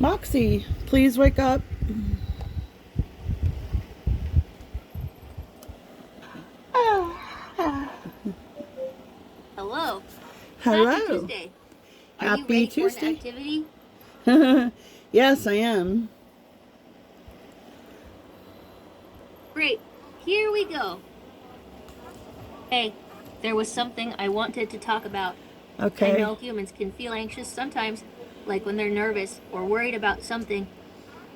Moxie, please wake up. Hello. Happy Hello. Tuesday. Are you Happy ready for an Tuesday. activity? Yes, I am. Great. Here we go. Hey, there was something I wanted to talk about. I Okay. know humans can feel anxious sometimes, like when they're nervous or worried about something.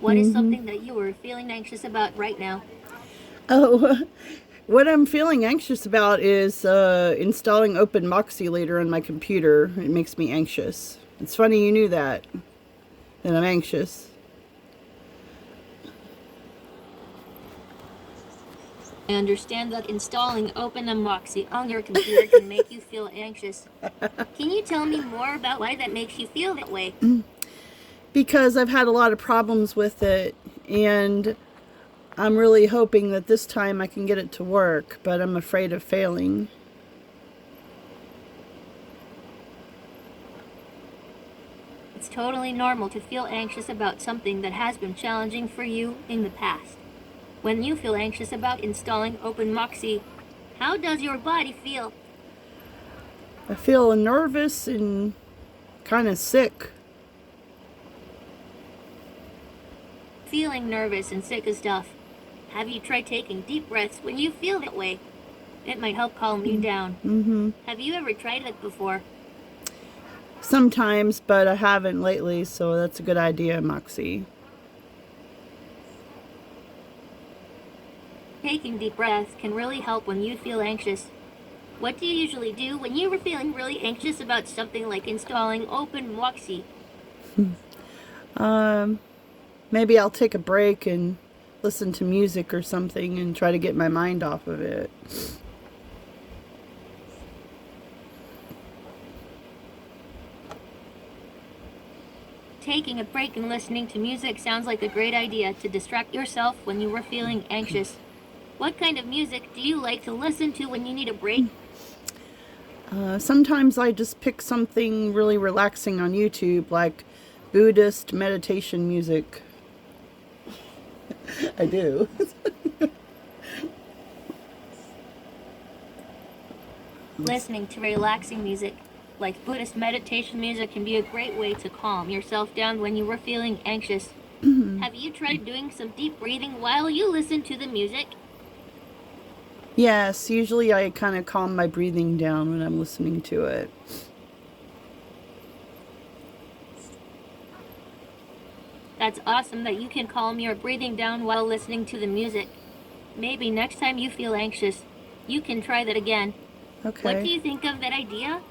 What is Mm-hmm. something that you are feeling anxious about right now? Oh, what I'm feeling anxious about is installing Open Moxie later on my computer. It makes me anxious. It's funny you knew that I'm anxious. I understand that installing Moxie on your computer can make you feel anxious. Can you tell me more about why that makes you feel that way? Because I've had a lot of problems with it, and I'm really hoping that this time I can get it to work, but I'm afraid of failing. It's totally normal to feel anxious about something that has been challenging for you in the past. When you feel anxious about installing Moxie, how does your body feel? I feel nervous and kind of sick. Feeling nervous and sick is tough. Have you tried taking deep breaths when you feel that way? It might help calm you down. Mm-hmm. Have you ever tried it before? Sometimes, but I haven't lately, so that's a good idea, Moxie. Taking deep breaths can really help when you feel anxious. What do you usually do when you are feeling really anxious about something like installing Moxie? Um, Maybe I'll take a break and listen to music or something and try to get my mind off of it. Taking a break and listening to music sounds like a great idea to distract yourself when you were feeling anxious. What kind of music do you like to listen to when you need a break? Sometimes I just pick something really relaxing on YouTube, like Buddhist meditation music. I do. Listening to relaxing music, like Buddhist meditation music, can be a great way to calm yourself down when you were feeling anxious. Have you tried doing some deep breathing while you listen to the music? Yes, usually I kind of calm my breathing down when I'm listening to it. That's awesome that you can calm your breathing down while listening to the music. Maybe next time you feel anxious, you can try that again. What do Okay. you think of that idea?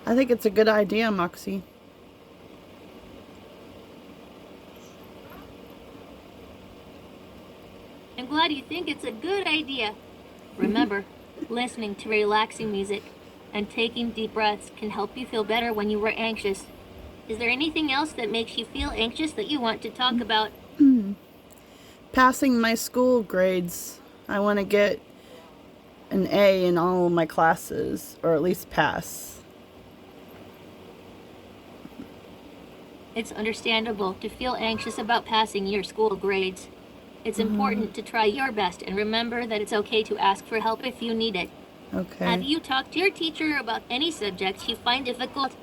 I think it's a good idea, Moxie. I'm glad you think it's a good idea. Remember, listening to relaxing music and taking deep breaths can help you feel better when you were anxious. Is there anything else that makes you feel anxious that you want to talk about? Passing my school grades. I want to get an A in all of my classes, or at least pass. It's understandable to feel anxious about passing your school grades. It's important to try your best and remember that it's okay to ask for help if you need it. Have Okay. you talked to your teacher about any subjects you find difficult?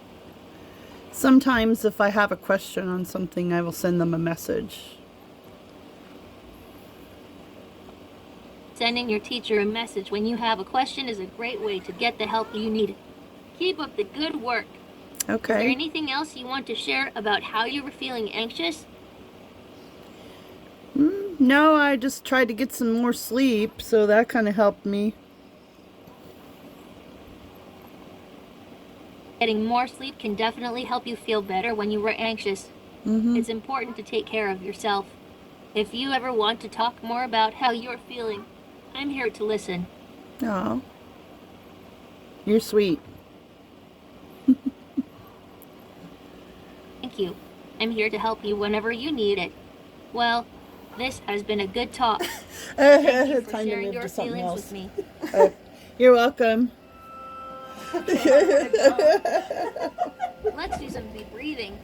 Sometimes, if I have a question on something, I will send them a message. Sending your teacher a message when you have a question is a great way to get the help you need. Keep up the good work. Is there Okay. anything else you want to share about how you were feeling anxious? No, I just tried to get some more sleep, so that kind of helped me. Getting more sleep can definitely help you feel better when you were anxious. Mm-hmm. It's important to take care of yourself. If you ever want to talk more about how you're feeling, I'm here to listen. Oh, you're sweet. Thank you. I'm here to help you whenever you need it. Well, this has been a good talk. Thank you for Time to sharing move your to something feelings with else. me. You're welcome. Let's do some deep breathing.